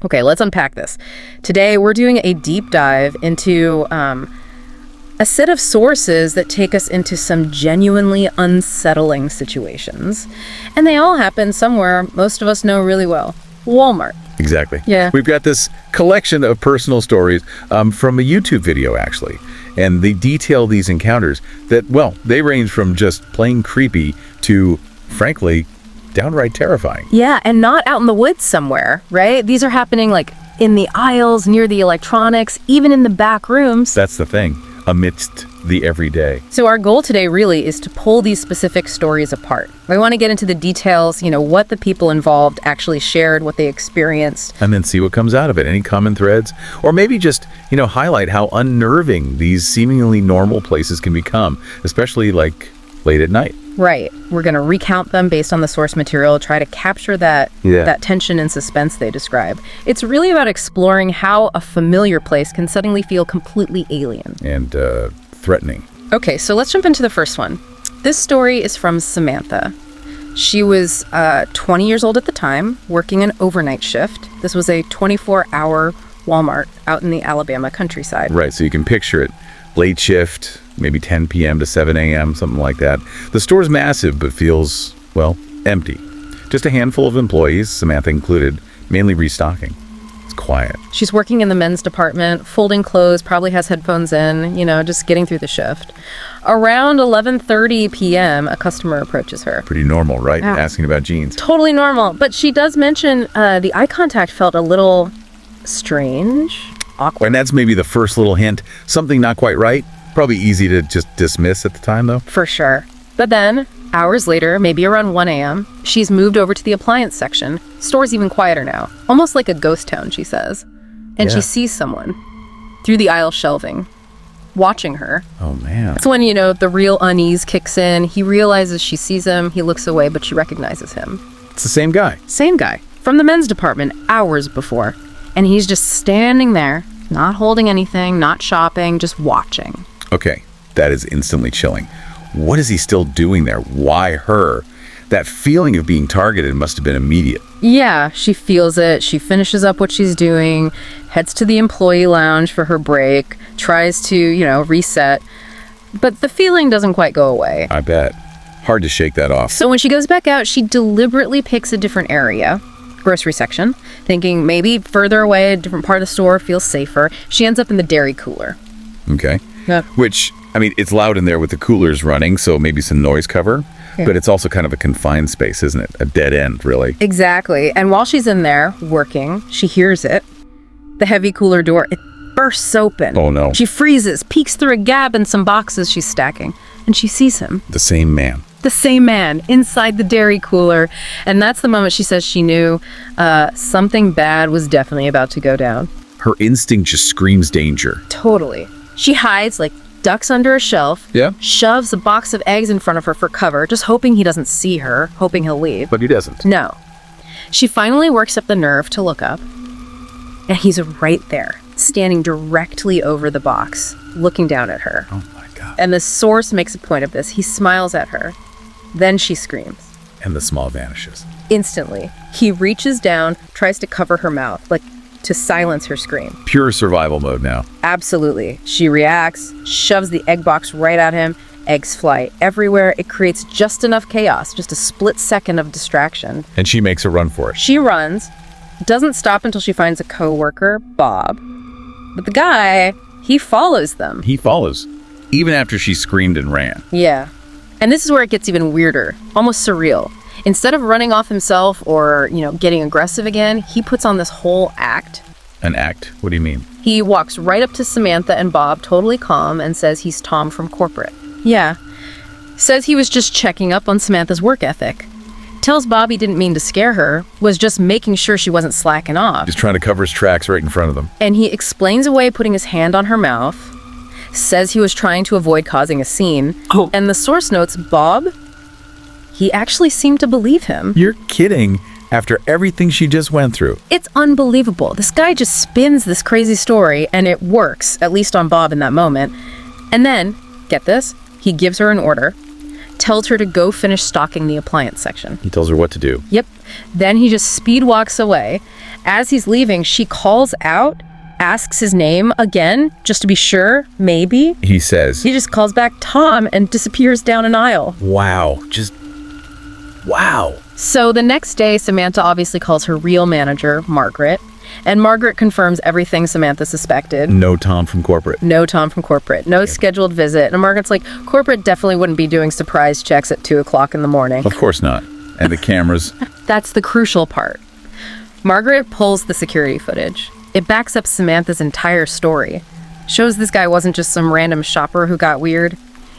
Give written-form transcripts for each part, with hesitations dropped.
Okay, let's unpack this. Today, we're doing a deep dive into a set of sources that take us into some genuinely unsettling situations. And they all happen somewhere most of us know really well. Walmart. Exactly. Yeah. We've got this collection of personal stories from a YouTube video, actually. And they detail these encounters that, well, they range from just plain creepy to, frankly, downright terrifying. Yeah, and not out in the woods somewhere, right? These are happening like in the aisles, near the electronics, even in the back rooms. That's the thing, amidst the everyday. So our goal today really is to pull these specific stories apart. We want to get into the details, what the people involved actually shared, what they experienced. And then see what comes out of it, any common threads, or maybe just, highlight how unnerving these seemingly normal places can become, especially like late at night. Right. We're going to recount them based on the source material, try to capture that tension and suspense they describe. It's really about exploring how a familiar place can suddenly feel completely alien. And threatening. Okay, so let's jump into the first one. This story is from Samantha. She was 20 years old at the time, working an overnight shift. This was a 24-hour Walmart out in the Alabama countryside. Right, so you can picture it. Late shift, maybe 10 p.m. to 7 a.m., something like that. The store's massive, but feels, well, empty. Just a handful of employees, Samantha included, mainly restocking. It's quiet. She's working in the men's department, folding clothes, probably has headphones in, just getting through the shift. Around 11:30 p.m., a customer approaches her. Pretty normal, right? Yeah. Asking about jeans. Totally normal, but she does mention the eye contact felt a little strange, awkward. And that's maybe the first little hint. Something not quite right. Probably easy to just dismiss at the time, though. For sure. But then, hours later, maybe around 1 a.m., she's moved over to the appliance section. Store's even quieter now. Almost like a ghost town, she says. And she sees someone through the aisle shelving, watching her. Oh, man. That's when, the real unease kicks in. He realizes she sees him. He looks away, but she recognizes him. It's the same guy. Same guy. From the men's department hours before. And he's just standing there, not holding anything, not shopping, just watching. Okay, that is instantly chilling. What is he still doing there? Why her? That feeling of being targeted must have been immediate. Yeah, she feels it. She finishes up what she's doing, heads to the employee lounge for her break, tries to, reset. But the feeling doesn't quite go away. I bet. Hard to shake that off. So when she goes back out, she deliberately picks a different area, grocery section, thinking maybe further away, a different part of the store feels safer. She ends up in the dairy cooler. Okay. Yep. Which, it's loud in there with the coolers running, so maybe some noise cover. Yeah. But it's also kind of a confined space, isn't it? A dead end, really. Exactly. And while she's in there working, she hears it. The heavy cooler door, it bursts open. Oh, no. She freezes, peeks through a gap in some boxes she's stacking, and she sees him. The same man. The same man inside the dairy cooler. And that's the moment she says she knew something bad was definitely about to go down. Her instinct just screams danger. Totally. She hides, ducks under a shelf, shoves a box of eggs in front of her for cover, just hoping he doesn't see her, hoping he'll leave. But he doesn't. No. She finally works up the nerve to look up, and he's right there, standing directly over the box, looking down at her. Oh, my God. And the source makes a point of this. He smiles at her. Then she screams. And the smile vanishes. Instantly. He reaches down, tries to cover her mouth, to silence her scream. Pure survival mode now. Absolutely. She reacts, shoves the egg box right at him. Eggs fly everywhere. It creates just enough chaos, just a split second of distraction. And she makes a run for it. She runs, doesn't stop until she finds a coworker, Bob. But the guy, he follows them. He follows, even after she screamed and ran. Yeah. And this is where it gets even weirder, almost surreal. Instead of running off himself or, getting aggressive again, he puts on this whole act. An act? What do you mean? He walks right up to Samantha and Bob, totally calm, and says he's Tom from corporate. Yeah. Says he was just checking up on Samantha's work ethic. Tells Bob he didn't mean to scare her, was just making sure she wasn't slacking off. Just trying to cover his tracks right in front of them. And he explains away putting his hand on her mouth, says he was trying to avoid causing a scene, and the source notes Bob, he actually seemed to believe him. You're kidding. After everything she just went through. It's unbelievable. This guy just spins this crazy story, and it works, at least on Bob in that moment. And then, get this, he gives her an order, tells her to go finish stocking the appliance section. He tells her what to do. Yep. Then he just speed walks away. As he's leaving, she calls out, asks his name again, just to be sure, maybe. He says, He just calls back Tom and disappears down an aisle. wow, wow. So the next day, Samantha obviously calls her real manager, Margaret, and Margaret confirms everything Samantha suspected. No Tom from corporate. No Tom from corporate, no scheduled visit. And Margaret's like, corporate definitely wouldn't be doing surprise checks at 2 o'clock in the morning. Of course not. And the cameras. That's the crucial part. Margaret pulls the security footage. It backs up Samantha's entire story. Shows this guy wasn't just some random shopper who got weird.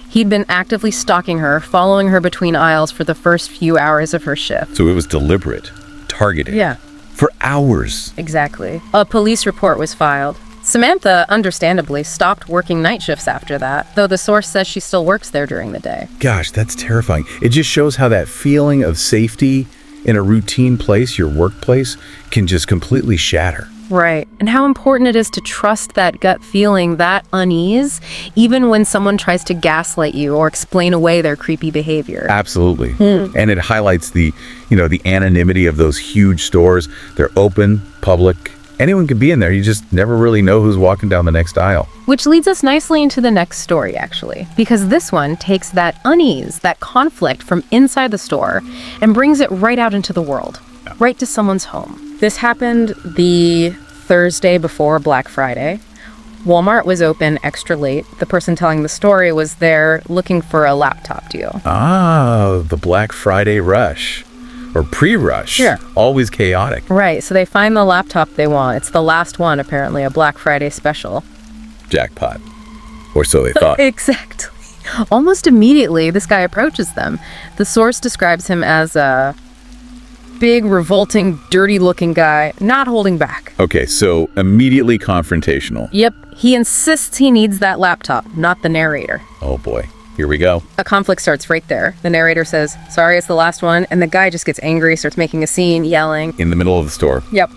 He'd been actively stalking her, following her between aisles for the first few hours of her shift. So it was deliberate, targeted. Yeah, For hours. exactly. A police report was filed. Samantha, understandably, stopped working night shifts after that, though the source says she still works there during the day. Gosh, that's terrifying. It just shows how that feeling of safety in a routine place, your workplace, can just completely shatter. Right. And how important it is to trust that gut feeling, that unease, even when someone tries to gaslight you or explain away their creepy behavior. Absolutely. And it highlights the anonymity of those huge stores. They're open, public. Anyone can be in there. You just never really know who's walking down the next aisle. Which leads us nicely into the next story, actually, because this one takes that unease, that conflict from inside the store and brings it right out into the world, right to someone's home. This happened the Thursday before Black Friday. Walmart was open extra late. The person telling the story was there looking for a laptop deal. Ah, the Black Friday rush. Or pre-rush. Sure. Always chaotic. Right, so they find the laptop they want. It's the last one, apparently, a Black Friday special. Jackpot. Or so they thought. Exactly. Almost immediately, this guy approaches them. The source describes him as a big, revolting, dirty-looking guy, not holding back. Okay, so immediately confrontational. Yep, he insists he needs that laptop, not the narrator. Oh boy. Here we go. A conflict starts right there. The narrator says, sorry, it's the last one, and the guy just gets angry, starts making a scene, yelling. In the middle of the store. Yep.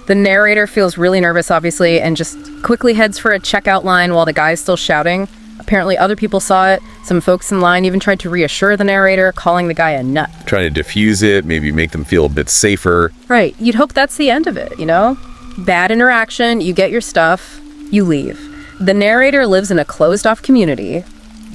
The narrator feels really nervous, obviously, and just quickly heads for a checkout line while the guy's still shouting. Apparently, other people saw it. Some folks in line even tried to reassure the narrator, calling the guy a nut. Trying to diffuse it, maybe make them feel a bit safer. Right. You'd hope that's the end of it, you know? Bad interaction, you get your stuff, you leave. The narrator lives in a closed-off community.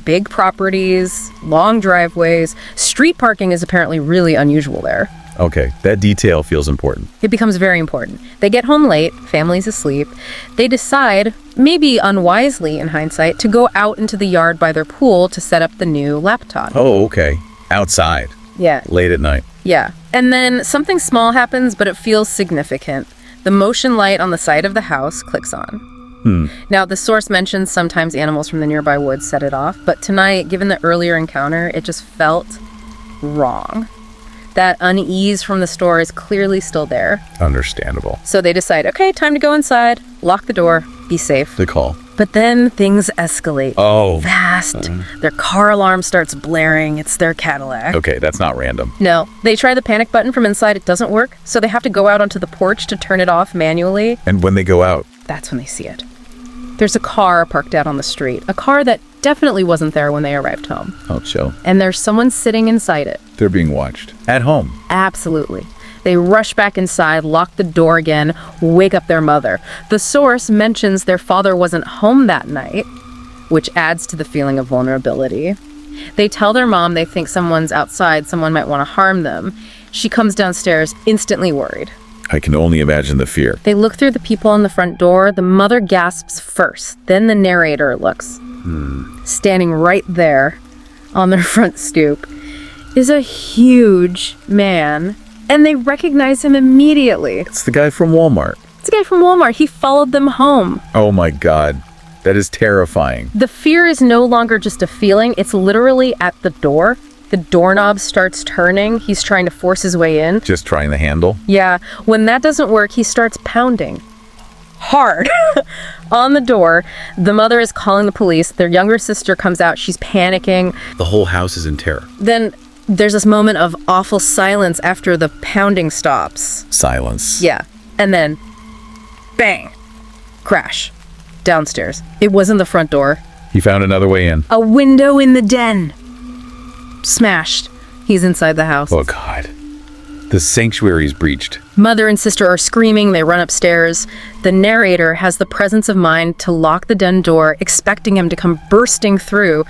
Big properties, long driveways. Street parking is apparently really unusual there. Okay, that detail feels important. It becomes very important. They get home late, family's asleep. They decide, maybe unwisely in hindsight, to go out into the yard by their pool to set up the new laptop. Oh, okay. Outside. Yeah. Late at night. Yeah. And then something small happens, but it feels significant. The motion light on the side of the house clicks on. Now, the source mentions sometimes animals from the nearby woods set it off, but tonight, given the earlier encounter, it just felt wrong. That unease from the store is clearly still there. Understandable. So they decide, okay, time to go inside, lock the door, be safe. The call. But then things escalate Oh. fast. Their car alarm starts blaring. It's their Cadillac. Okay, that's not random. No, they try the panic button from inside. It doesn't work. So they have to go out onto the porch to turn it off manually. And when they go out, That's when they see it. There's a car parked out on the street. A car that definitely wasn't there when they arrived home. oh, chill. And there's someone sitting inside it. They're being watched. At home. Absolutely. They rush back inside, lock the door again, wake up their mother. The source mentions their father wasn't home that night, which adds to the feeling of vulnerability. They tell their mom they think someone's outside, someone might want to harm them. She comes downstairs, instantly worried. I can only imagine the fear. They look through the people on the front door. The mother gasps first, then the narrator looks. Standing right there on their front stoop is a huge man, and they recognize him immediately. It's the guy from Walmart. It's a guy from Walmart. He followed them home. Oh my God. That is terrifying. The fear is no longer just a feeling. It's literally at the door. The doorknob starts turning. He's trying to force his way in. Just trying the handle. Yeah, when that doesn't work, he starts pounding hard on the door. The mother is calling the police. Their younger sister comes out. She's panicking. The whole house is in terror. Then there's this moment of awful silence after the pounding stops. Silence. Yeah, and then bang, crash, downstairs. It wasn't the front door. He found another way in. A window in the den. Smashed. He's inside the house. Oh God. The sanctuary's breached. Mother and sister are screaming, they run upstairs. The narrator has the presence of mind to lock the den door, expecting him to come bursting through,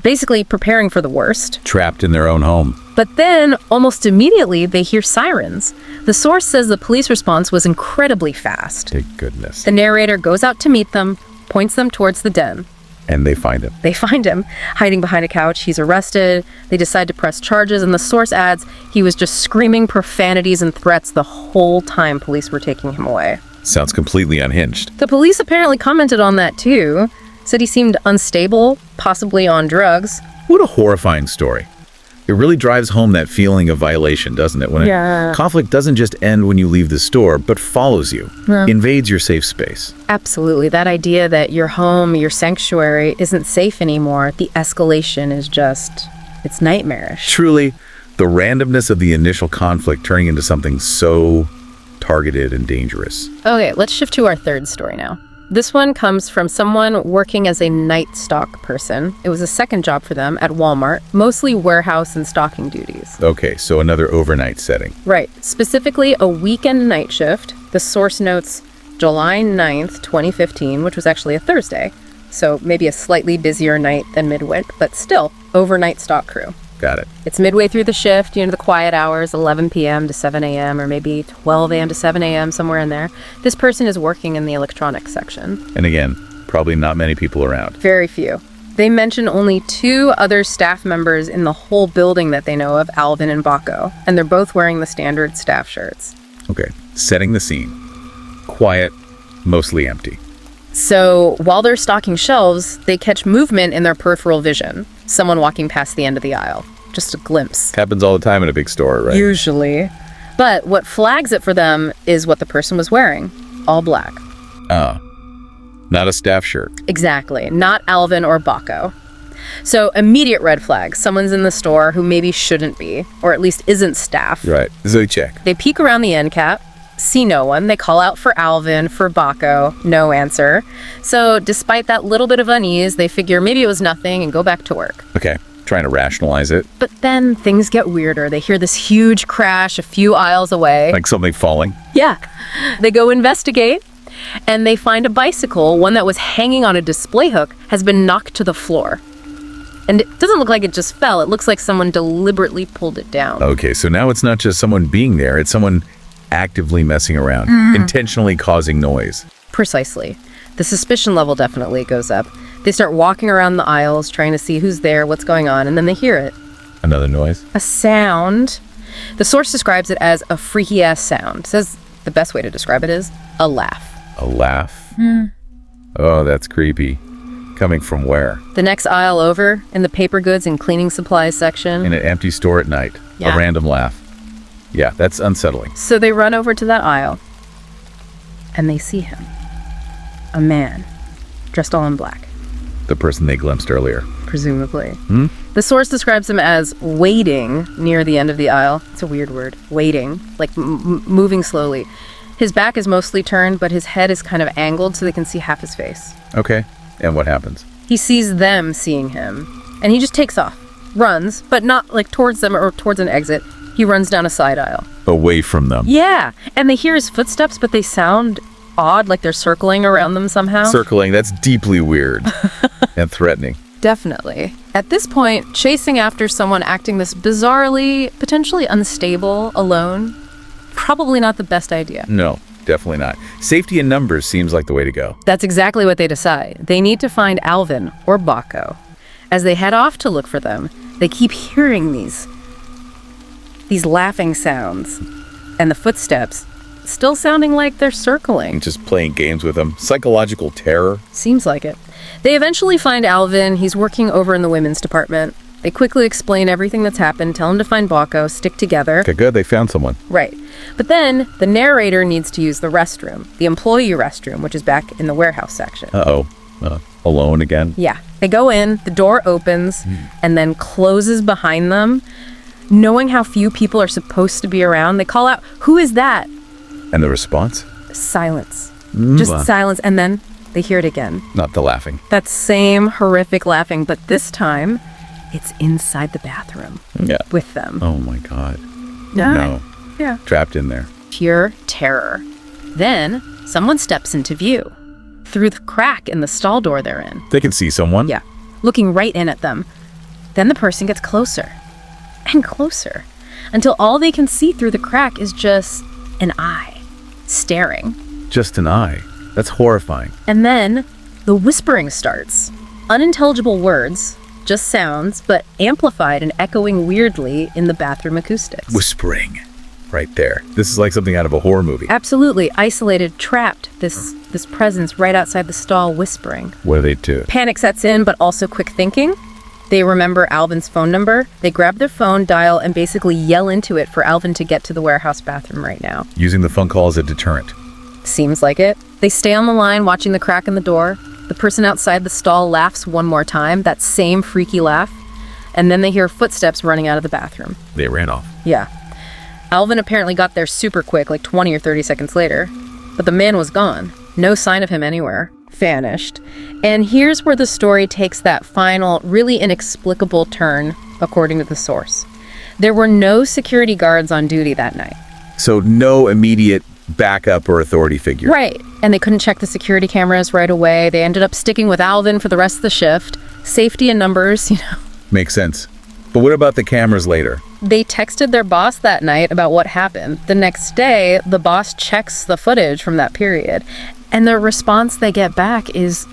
basically preparing for the worst. Trapped in their own home. But then, almost immediately, they hear sirens. The source says the police response was incredibly fast. Thank goodness. The narrator goes out to meet them, points them towards the den. And they find him. They find him hiding behind a couch. He's arrested. They decide to press charges, and the source adds he was just screaming profanities and threats the whole time police were taking him away. Sounds completely unhinged. The police apparently commented on that too. Said he seemed unstable, possibly on drugs. What a horrifying story. It really drives home that feeling of violation, doesn't it? When conflict doesn't just end when you leave the store, but follows you, invades your safe space. Absolutely. That idea that your home, your sanctuary, isn't safe anymore, the escalation is just, it's nightmarish. Truly, the randomness of the initial conflict turning into something so targeted and dangerous. Okay, let's shift to our third story now. This one comes from someone working as a night stock person. It was a second job for them at Walmart, mostly warehouse and stocking duties. Okay, so another overnight setting. Right, specifically a weekend night shift. The source notes July 9th, 2015, which was actually a Thursday. So maybe a slightly busier night than midweek, but still, overnight stock crew. Got it. It's midway through the shift, the quiet hours, 11 p.m. to 7 a.m., or maybe 12 a.m. to 7 a.m., somewhere in there. This person is working in the electronics section. And again, probably not many people around. Very few. They mention only 2 other staff members in the whole building that they know of, Alvin and Baco, and they're both wearing the standard staff shirts. Okay, setting the scene. Quiet, mostly empty. So while they're stocking shelves, they catch movement in their peripheral vision. Someone walking past the end of the aisle. Just a glimpse. Happens all the time in a big store, right? Usually. But what flags it for them is what the person was wearing. All black. Oh. Not a staff shirt. Exactly. Not Alvin or Baco. So immediate red flag. Someone's in the store who maybe shouldn't be, or at least isn't staff. Right. So they check. They peek around the end cap. See no one. They call out for Alvin, for Baco. No answer. So despite that little bit of unease, they figure maybe it was nothing and go back to work. Okay. Trying to rationalize it. But then things get weirder. They hear this huge crash a few aisles away. Like something falling. Yeah. They go investigate, and they find a bicycle, one that was hanging on a display hook, has been knocked to the floor. And it doesn't look like it just fell. It looks like someone deliberately pulled it down. Okay, so now it's not just someone being there. It's someone actively messing around, intentionally causing noise. Precisely. The suspicion level definitely goes up. They start walking around the aisles, trying to see who's there, what's going on, and then they hear it. Another noise? A sound. The source describes it as a freaky-ass sound. Says the best way to describe it is a laugh. A laugh? Oh, that's creepy. Coming from where? The next aisle over, in the paper goods and cleaning supplies section. In an empty store at night. Yeah. A random laugh. Yeah, that's unsettling. So they run over to that aisle, and they see him. A man, dressed all in black. The person they glimpsed earlier. Presumably. The source describes him as waiting near the end of the aisle. It's a weird word. Waiting. Like moving slowly. His back is mostly turned, but his head is kind of angled so they can see half his face. Okay. And what happens? He sees them seeing him, and he just takes off. Runs, but not like towards them or towards an exit. He runs down a side aisle. Away from them. Yeah, and they hear his footsteps, but they sound odd, like they're circling around them somehow. Circling, that's deeply weird and threatening. Definitely. At this point, chasing after someone acting this bizarrely, potentially unstable, alone, probably not the best idea. No, definitely not. Safety in numbers seems like the way to go. That's exactly what they decide. They need to find Alvin or Baco. As they head off to look for them, they keep hearing these laughing sounds and the footsteps still sounding like they're circling. Just playing games with them. Psychological terror. Seems like it. They eventually find Alvin. He's working over in the women's department. They quickly explain everything that's happened, tell him to find Baco, stick together. Okay, good. They found someone. Right. But then the narrator needs to use the restroom, the employee restroom, which is back in the warehouse section. Alone again? Yeah. They go in, the door opens, and then closes behind them. Knowing how few people are supposed to be around, they call out, "Who is that?" And the response? Silence. Just silence, and then they hear it again. Not the laughing. That same horrific laughing, but this time, it's inside the bathroom. Yeah. With them. Oh my God. Yeah. No. Yeah. trapped in there. Pure terror. Then someone steps into view through the crack in the stall door they're in. They can see someone. Yeah, looking right in at them. Then the person gets closer and closer until all they can see through the crack is just an eye staring. Just an eye. That's horrifying. And then the whispering starts. Unintelligible words, just sounds, but amplified and echoing weirdly in the bathroom acoustics. Whispering. Right there. This is like something out of a horror movie. Absolutely isolated, trapped, this presence right outside the stall whispering. What do they do? Panic sets in, but also quick thinking. They remember Alvin's phone number. They grab their phone, dial, and basically yell into it for Alvin to get to the warehouse bathroom right now. Using the phone call as a deterrent. Seems like it. They stay on the line, watching the crack in the door. The person outside the stall laughs one more time, that same freaky laugh. And then they hear footsteps running out of the bathroom. They ran off. Yeah. Alvin apparently got there super quick, like 20 or 30 seconds later. But the man was gone. No sign of him anywhere. Vanished. And here's where the story takes that final, really inexplicable turn, according to the source. There were no security guards on duty that night. So no immediate backup or authority figure. Right. And they couldn't check the security cameras right away. They ended up sticking with Alvin for the rest of the shift. Safety in numbers, Makes sense. But what about the cameras later? They texted their boss that night about what happened. The next day, the boss checks the footage from that period, and the response they get back is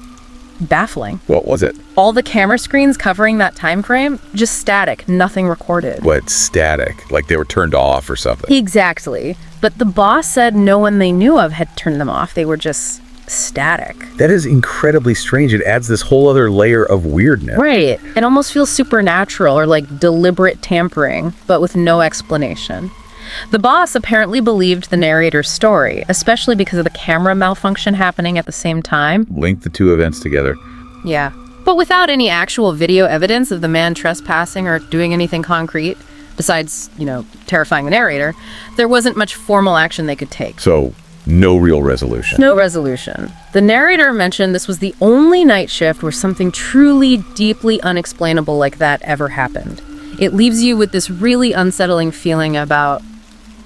baffling. What was it? All the camera screens covering that time frame, just static, nothing recorded. What, static? Like they were turned off or something? Exactly. But the boss said no one they knew of had turned them off. They were just static. That is incredibly strange. It adds this whole other layer of weirdness. Right. It almost feels supernatural or like deliberate tampering, but with no explanation. The boss apparently believed the narrator's story, especially because of the camera malfunction happening at the same time. Link the two events together. Yeah. But without any actual video evidence of the man trespassing or doing anything concrete, besides, terrifying the narrator, there wasn't much formal action they could take. So, no real resolution. No resolution. The narrator mentioned this was the only night shift where something truly, deeply unexplainable like that ever happened. It leaves you with this really unsettling feeling about,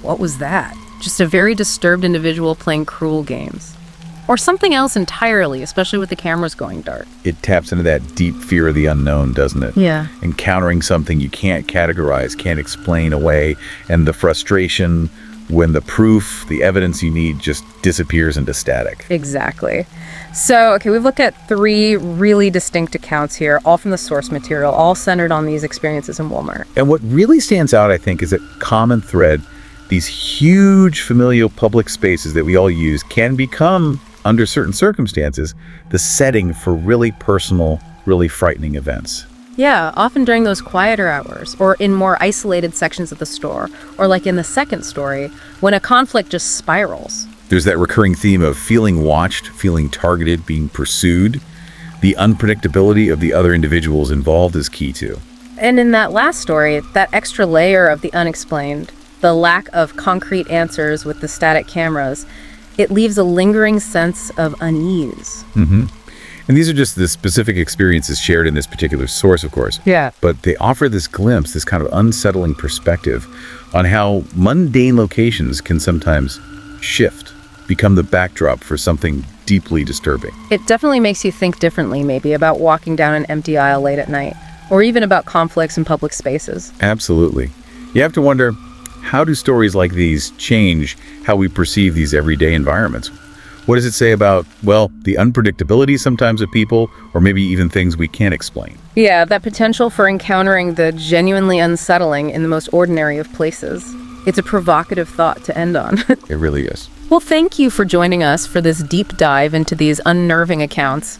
what was that? Just a very disturbed individual playing cruel games. Or something else entirely, especially with the cameras going dark. It taps into that deep fear of the unknown, doesn't it? Yeah. Encountering something you can't categorize, can't explain away, and the frustration when the proof, the evidence you need just disappears into static. Exactly. So, we've looked at 3 really distinct accounts here, all from the source material, all centered on these experiences in Walmart. And what really stands out, I think, is that common thread, these huge familial public spaces that we all use can become, under certain circumstances, the setting for really personal, really frightening events. Yeah, often during those quieter hours, or in more isolated sections of the store, or like in the second story, when a conflict just spirals. There's that recurring theme of feeling watched, feeling targeted, being pursued. The unpredictability of the other individuals involved is key too. And in that last story, that extra layer of the unexplained, the lack of concrete answers with the static cameras, it leaves a lingering sense of unease. Mm-hmm. And these are just the specific experiences shared in this particular source, of course. Yeah. But they offer this glimpse, this kind of unsettling perspective on how mundane locations can sometimes shift, become the backdrop for something deeply disturbing. It definitely makes you think differently, maybe, about walking down an empty aisle late at night, or even about conflicts in public spaces. Absolutely. You have to wonder, how do stories like these change how we perceive these everyday environments? What does it say about, the unpredictability sometimes of people, or maybe even things we can't explain? Yeah, that potential for encountering the genuinely unsettling in the most ordinary of places. It's a provocative thought to end on. It really is. Well, thank you for joining us for this deep dive into these unnerving accounts.